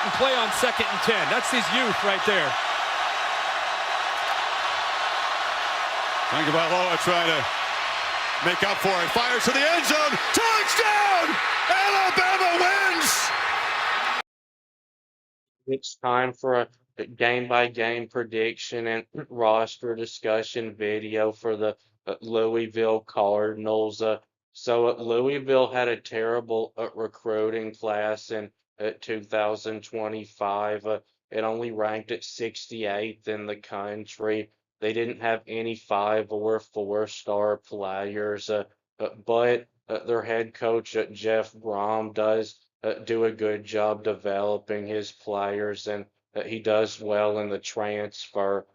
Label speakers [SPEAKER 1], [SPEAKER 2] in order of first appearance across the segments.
[SPEAKER 1] and play on 2nd and 10. That's his youth right there.
[SPEAKER 2] Tagovailoa trying to make up for it. Fires to the end zone. Touchdown! Alabama wins!
[SPEAKER 3] It's time for a game-by-game prediction and roster discussion video for the Louisville Cardinals. Louisville had a terrible recruiting class in 2025. It only ranked at 68th in the country. They didn't have any 5 or 4-star players, but their head coach, Jeff Brohm, does do a good job developing his players, and he does well in the transfer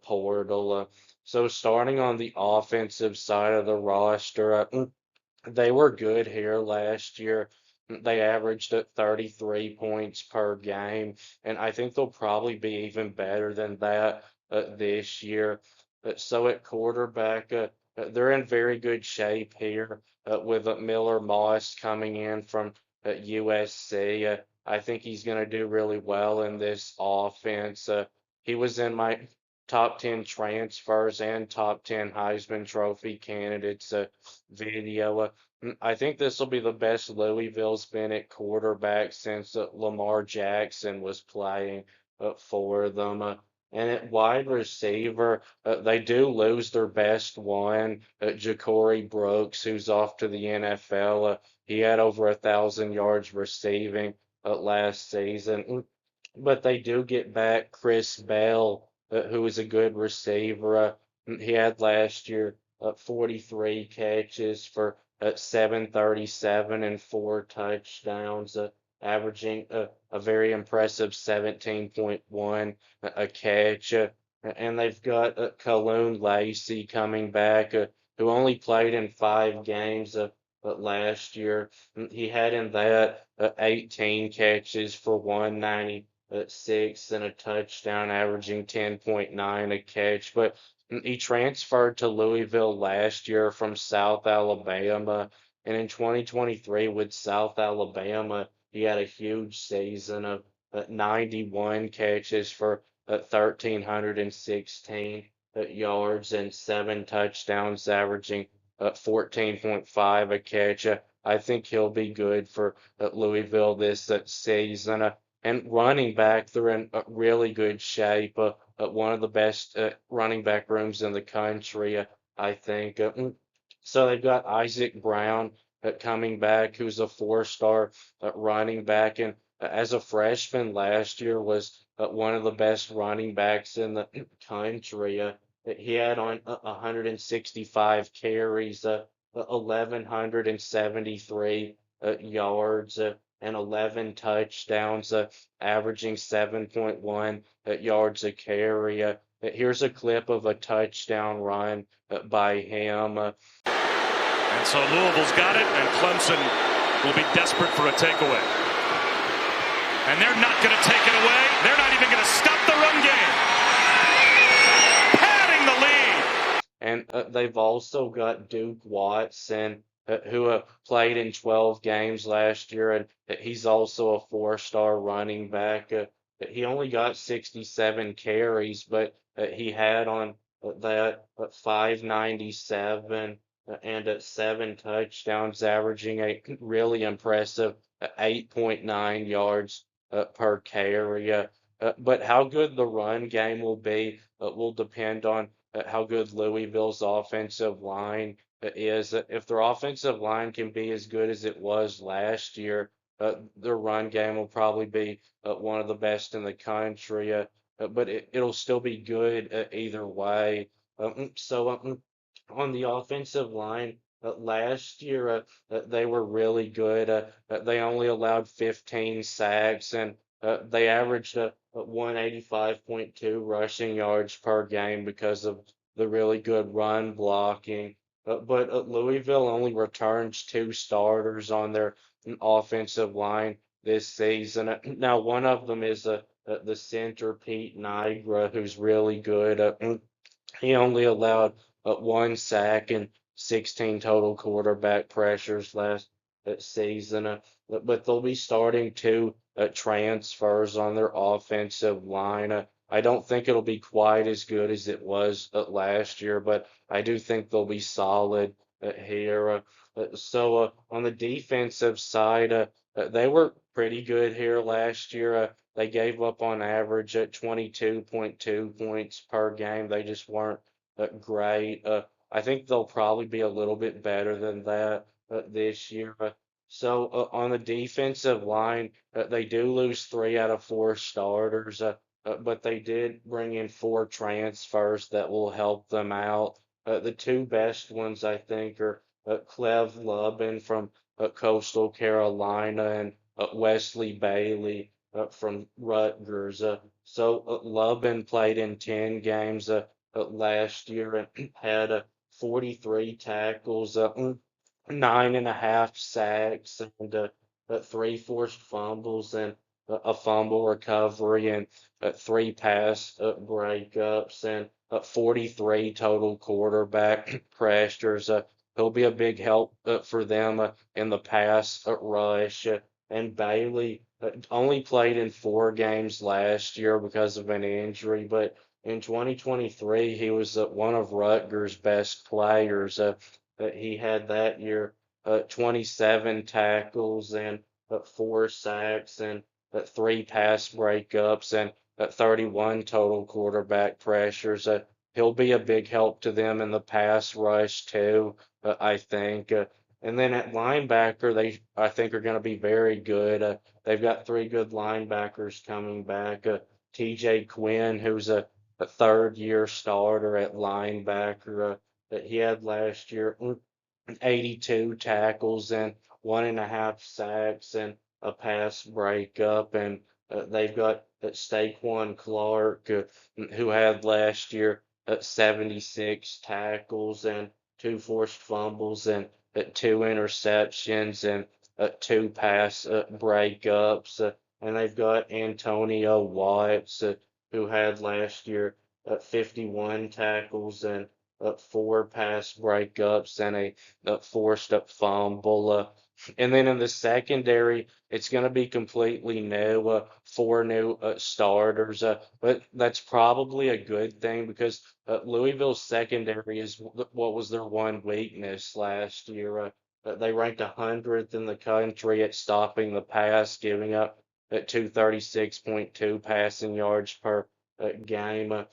[SPEAKER 3] portal. So starting on the offensive side of the roster, they were good here last year. They averaged at 33 points per game, and I think they'll probably be even better than that this year. So at quarterback, they're in very good shape here with Miller Moss coming in from USC. I think he's going to do really well in this offense. He was in my top 10 transfers and top 10 Heisman Trophy candidates video. I think this will be the best Louisville's been at quarterback since Lamar Jackson was playing for them. And at wide receiver, they do lose their best one, Ja'Cory Brooks, who's off to the NFL. He had over 1,000 yards receiving last season. But they do get back Chris Bell, who is a good receiver. He had last year 43 catches for 737 and 4 touchdowns, averaging a very impressive 17.1 a catch. And they've got Kaloon Lacey coming back, who only played in 5 games last year. He had in that 18 catches for 196 and a touchdown, averaging 10.9 a catch. But he transferred to Louisville last year from South Alabama. And in 2023 with South Alabama, he had a huge season of 91 catches for 1,316 yards and 7 touchdowns, averaging 14.5 a catch. I think he'll be good for Louisville this season. And running back, they're in really good shape. One of the best running back rooms in the country, I think. So they've got Isaac Brown coming back, who's a 4-star running back, and as a freshman last year was one of the best running backs in the country. He had on 165 carries, 1,173 yards, and 11 touchdowns, averaging 7.1 yards a carry. Here's a clip of a touchdown run by him.
[SPEAKER 4] And so Louisville's got it, and Clemson will be desperate for a takeaway. And they're not going to take it away. They're not even going to stop the run game. Padding the lead.
[SPEAKER 3] And they've also got Duke Watson, who played in 12 games last year, and he's also a 4-star running back. He only got 67 carries, but he had on that 597 and 7 touchdowns, averaging a really impressive 8.9 yards per carry. But how good the run game will be will depend on how good Louisville's offensive line is. If their offensive line can be as good as it was last year, their run game will probably be one of the best in the country. But it'll still be good either way. On the offensive line, last year they were really good. They only allowed 15 sacks, and they averaged 185.2 rushing yards per game because of the really good run blocking. But Louisville only returns 2 starters on their offensive line this season. Now, one of them is the center, Pete Nigra, who's really good. He only allowed 1 sack and 16 total quarterback pressures last season. But they'll be starting 2 transfers on their offensive line. I don't think it'll be quite as good as it was last year, but I do think they'll be solid here. So on the defensive side, they were pretty good here last year. They gave up on average at 22.2 points per game. They just weren't great. I think they'll probably be a little bit better than that this year. So on the defensive line, they do lose 3 out of 4 starters, but they did bring in 4 transfers that will help them out. The 2 best ones, I think, are Clev Lubin from Coastal Carolina and Wesley Bailey from Rutgers. So Lubin played in 10 games last year and had 43 tackles, 9.5 sacks, and 3 forced fumbles, and a fumble recovery, and 3 pass breakups, and 43 total quarterback pressures. He'll be a big help for them in the pass rush. And Bailey only played in 4 games last year because of an injury, but in 2023 he was one of Rutgers' best players. He had that year 27 tackles and 4 sacks and 3 pass breakups and 31 total quarterback pressures. He'll be a big help to them in the pass rush too, I think. And then at linebacker, I think are going to be very good. They've got 3 good linebackers coming back. T.J. Quinn, who's a 3rd-year starter at linebacker, that he had last year 82 tackles and 1.5 sacks and a pass breakup. And they've got Staquan Clark, who had last year 76 tackles and 2 forced fumbles and 2 interceptions and 2 pass breakups. And they've got Antonio Watts, who had last year 51 tackles and 4 pass breakups and a forced up fumble. And then in the secondary, it's going to be completely new, 4 new starters. But that's probably a good thing because Louisville's secondary is what was their one weakness last year. They ranked 100th in the country at stopping the pass, giving up at 236.2 passing yards per game.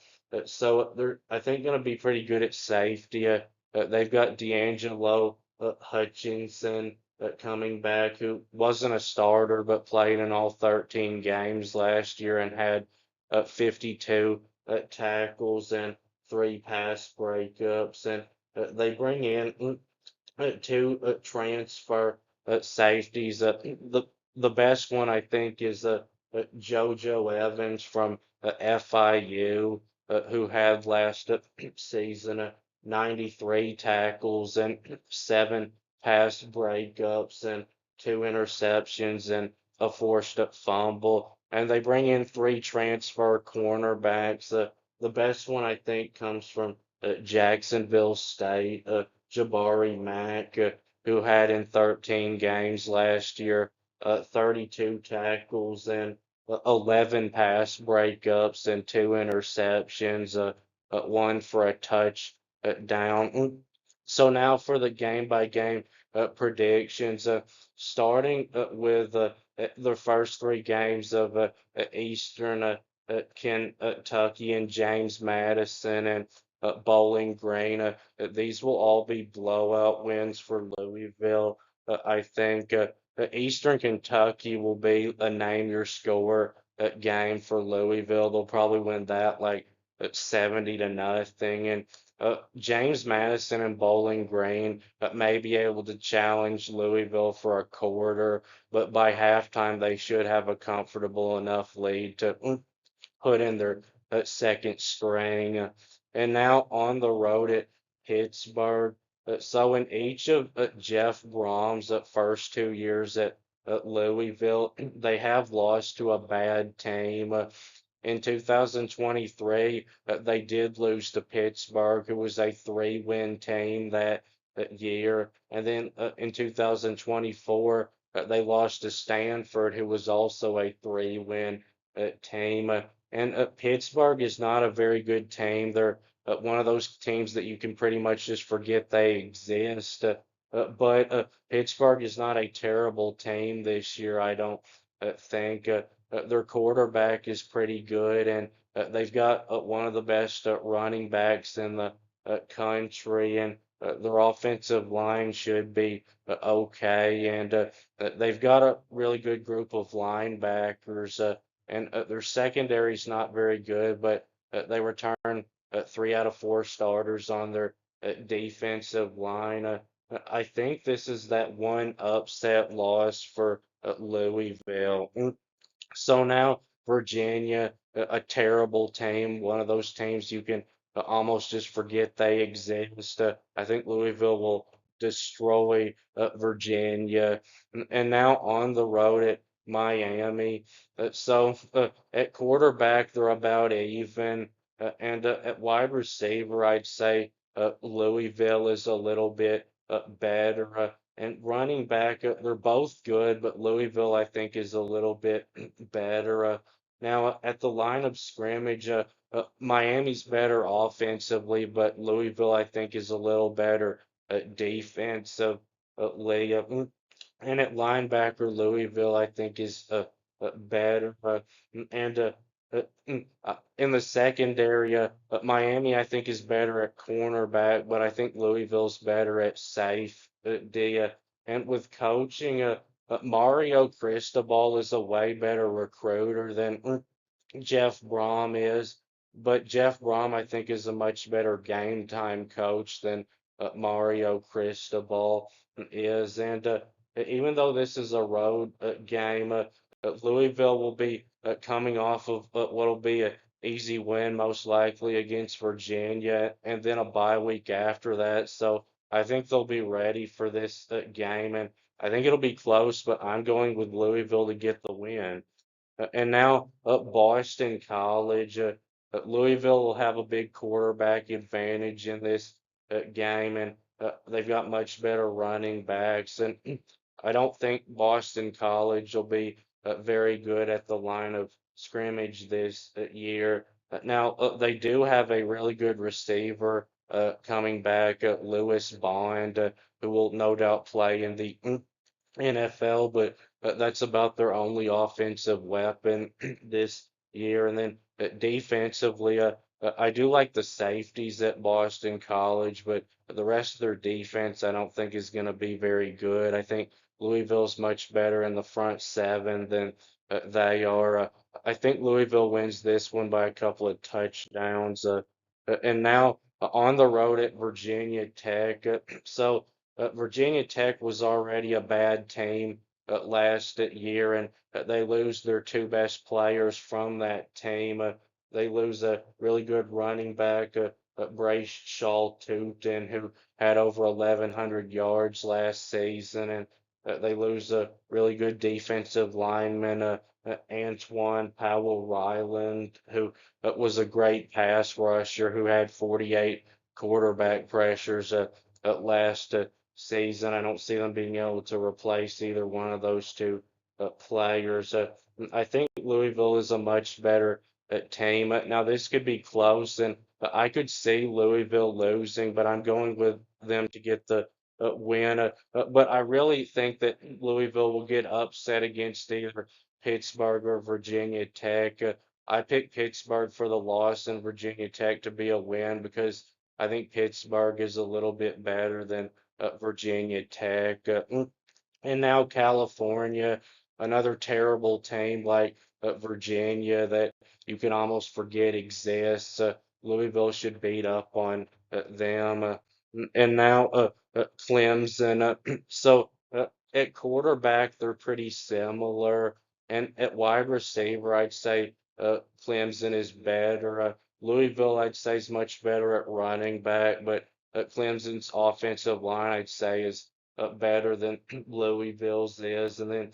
[SPEAKER 3] So they're, I think, going to be pretty good at safety. They've got D'Angelo Hutchinson coming back, who wasn't a starter but played in all 13 games last year and had 52 tackles and 3 pass breakups. And they bring in 2 transfer safeties. The best one, I think, is JoJo Evans from FIU, who had last season 93 tackles and 7 pass breakups and 2 interceptions and a forced up fumble. And they bring in 3 transfer cornerbacks. The best one, I think, comes from Jacksonville State, Jabari Mack, who had in 13 games last year 32 tackles and 11 pass breakups and 2 interceptions, 1 for a touchdown. So now for the game by game predictions, starting with the first 3 games of Eastern Kentucky and James Madison and Bowling Green. These will all be blowout wins for Louisville. I think Eastern Kentucky will be a name your score game for Louisville. They'll probably win that like 70-0. And James Madison and Bowling Green may be able to challenge Louisville for a quarter, but by halftime they should have a comfortable enough lead to put in their second string. And now on the road at Pittsburgh. So in each of Jeff Brohm's first 2 years at Louisville, they have lost to a bad team. In 2023, they did lose to Pittsburgh, who was a 3-win team that year. And then in 2024, They lost to Stanford, who was also a three-win team. And Pittsburgh is not a very good team. They're one of those teams that you can pretty much just forget they exist. But Pittsburgh is not a terrible team this year, I don't think. Their quarterback is pretty good, and they've got one of the best running backs in the country, and their offensive line should be okay. And they've got a really good group of linebackers, and their secondary is not very good, but they return 3 out of 4 starters on their defensive line. I think this is that one upset loss for Louisville. So now Virginia, a terrible team, one of those teams you can almost just forget they exist. I think Louisville will destroy Virginia. And now on the road at Miami. So at quarterback, they're about even. And at wide receiver, I'd say Louisville is a little bit better. And running back, they're both good, but Louisville, I think, is a little bit better. Now, at the line of scrimmage, Miami's better offensively, but Louisville, I think, is a little better defensively. And at linebacker, Louisville, I think, is better. In the secondary, Miami, I think, is better at cornerback, but I think Louisville's better at safety. And with coaching, Mario Cristobal is a way better recruiter than Jeff Brohm is, but Jeff Brohm, I think, is a much better game time coach than Mario Cristobal is. And even though this is a road game, Louisville will be coming off of what'll be an easy win, most likely against Virginia, and then a bye week after that. So I think they'll be ready for this game, and I think it'll be close, but I'm going with Louisville to get the win. And now Boston College. Louisville will have a big quarterback advantage in this game, and they've got much better running backs. And I don't think Boston College will be very good at the line of scrimmage this year. Now, they do have a really good receiver coming back, Lewis Bond, who will no doubt play in the NFL, but that's about their only offensive weapon this year. And then defensively, I do like the safeties at Boston College, but the rest of their defense I don't think is going to be very good. I think Louisville's much better in the front seven than they are. I think Louisville wins this one by a couple of touchdowns. And now on the road at Virginia Tech. So Virginia Tech was already a bad team last year, and they lose their two best players from that team. They lose a really good running back, Brace Shaw Tootin, who had over 1,100 yards last season, and they lose a really good defensive lineman, Antoine Powell Ryland, who was a great pass rusher, who had 48 quarterback pressures last season. I don't see them being able to replace either one of those two players. I think Louisville is a much better team. Now, this could be close, and I could see Louisville losing, but I'm going with them to get the win. But I really think that Louisville will get upset against either Pittsburgh or Virginia Tech. I picked Pittsburgh for the loss and Virginia Tech to be a win because I think Pittsburgh is a little bit better than Virginia Tech. And now California, another terrible team like Virginia that you can almost forget exists. Louisville should beat up on them. And now Clemson. So at quarterback, they're pretty similar. And at wide receiver, I'd say Clemson is better. Louisville, I'd say, is much better at running back, but Clemson's offensive line, I'd say, is better than Louisville's is. And then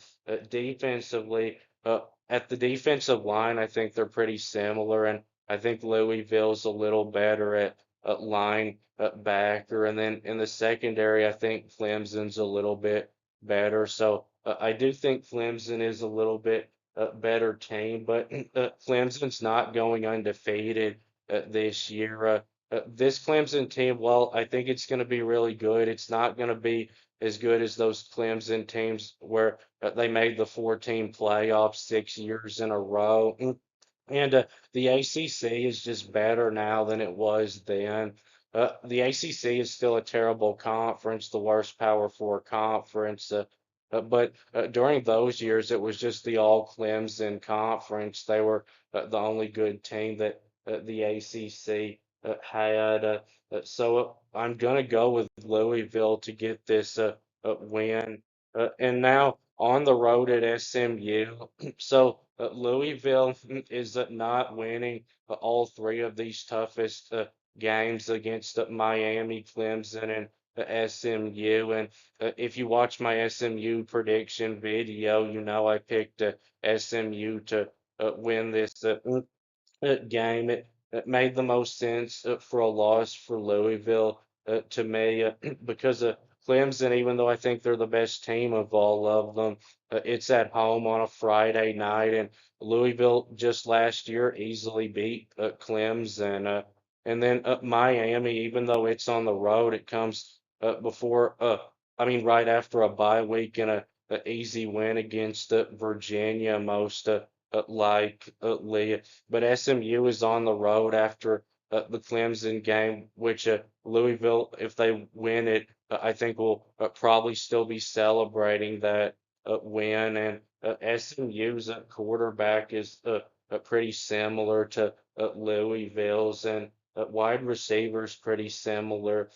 [SPEAKER 3] defensively, at the defensive line, I think they're pretty similar. And I think Louisville's a little better at linebacker. And then in the secondary, I think Clemson's a little bit better. So I do think Clemson is a little bit better team, but Clemson's not going undefeated this year. This Clemson team, well, I think it's going to be really good. It's not going to be as good as those Clemson teams where they made the 14 playoffs 6 years in a row. And the ACC is just better now than it was then. The ACC is still a terrible conference, the worst Power Four conference. But during those years, it was just the all Clemson conference. They were the only good team that the ACC had. So I'm going to go with Louisville to get this win. And now on the road at SMU. So Louisville is not winning all three of these toughest games against Miami, Clemson, and SMU. And if you watch my SMU prediction video, you know I picked SMU to win this game. It made the most sense for a loss for Louisville to me because Clemson, even though I think they're the best team of all of them, it's at home on a Friday night, and Louisville just last year easily beat Clemson. And then Miami, even though it's on the road, it comes I mean, right after a bye week and a easy win against Virginia, most likely. But SMU is on the road after the Clemson game, which Louisville, if they win it, I think will probably still be celebrating that win. And SMU's quarterback is pretty similar to Louisville's, and wide receivers pretty similar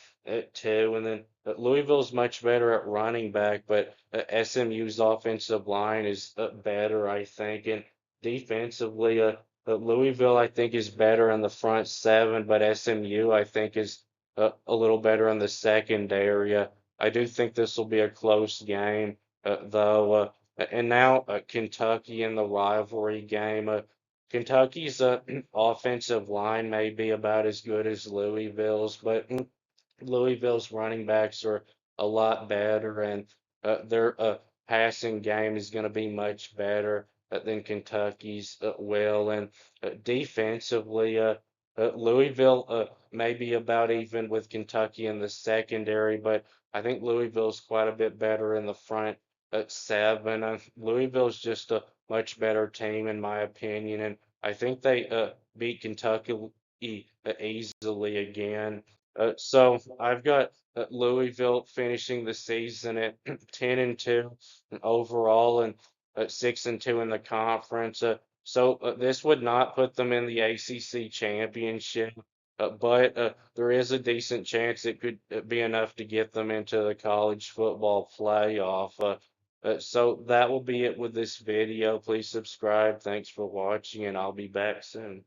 [SPEAKER 3] too. And then Louisville's much better at running back, but SMU's offensive line is better, I think. And defensively, Louisville, I think, is better in the front seven, but SMU, I think, is a little better in the secondary. I do think this will be a close game, though. And now Kentucky in the rivalry game. Kentucky's offensive line may be about as good as Louisville's, but Louisville's running backs are a lot better, and their passing game is going to be much better than Kentucky's will. And defensively, Louisville may be about even with Kentucky in the secondary, but I think Louisville's quite a bit better in the front seven. Louisville's just a much better team, in my opinion, and I think they beat Kentucky easily again. So I've got Louisville finishing the season at 10-2 overall and 6-2 in the conference. So this would not put them in the ACC championship, but there is a decent chance it could be enough to get them into the college football playoff. So that will be it with this video. Please subscribe. Thanks for watching, and I'll be back soon.